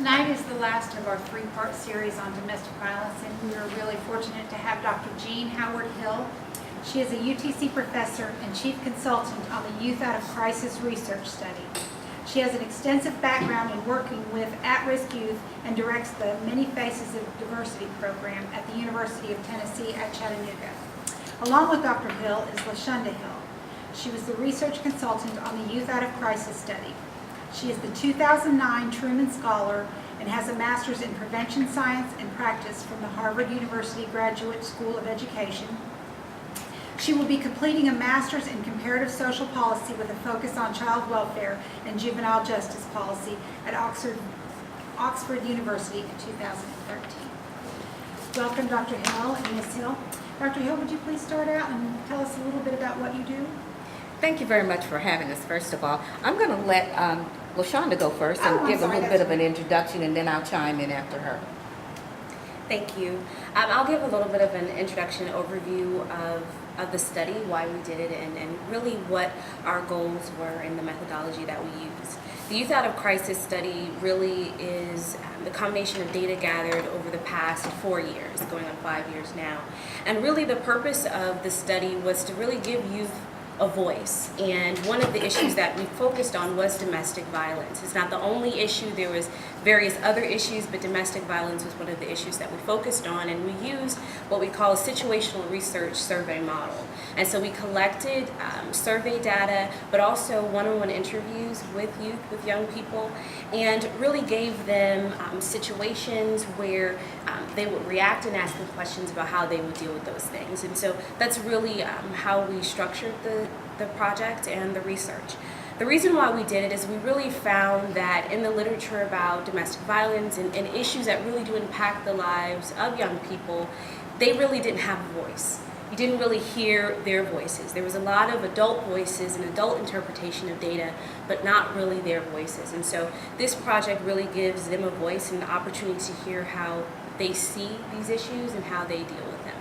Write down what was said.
Tonight is the last of our three-part series on domestic violence, and we are really fortunate to have Dr. Jean Howard Hill. She is a UTC professor and chief consultant on the Youth Out of Crisis Research Study. She has an extensive background in working with at-risk youth and directs the Many Faces of Diversity program at the University of Tennessee at Chattanooga. Along with Dr. Hill is LaShunda Hill. She was the research consultant on the Youth Out of Crisis study. She is the 2009 Truman Scholar and has a master's in prevention science and practice from the Harvard University Graduate School of Education. She will be completing a master's in comparative social policy with a focus on child welfare and juvenile justice policy at Oxford University in 2013. Welcome, Dr. Hill and Ms. Hill. Dr. Hill, would you please start out and tell us a little bit about what you do? Thank you very much for having us, first of all. I'm going to let LaShunda go first and give a little bit of an introduction, and then I'll chime in after her. Thank you. I'll give a little bit of an introduction overview of the study, why we did it, and really what our goals were and the methodology that we used. The Youth Out of Crisis study really is the combination of data gathered over the past 4 years, going on 5 years now. And really the purpose of the study was to really give youth a voice, and one of the issues that we focused on was domestic violence. It's not the only issue, there was various other issues, but domestic violence was one of the issues that we focused on, and we used what we call a situational research survey model. And so we collected survey data, but also one-on-one interviews with youth, with young people, and really gave them situations where they would react and ask them questions about how they would deal with those things. And so that's really how we structured the project and the research. The reason why we did it is we really found that in the literature about domestic violence and issues that really do impact the lives of young people, they really didn't have a voice. You didn't really hear their voices. There was a lot of adult voices and adult interpretation of data, but not really their voices. And so this project really gives them a voice and the opportunity to hear how they see these issues and how they deal with them.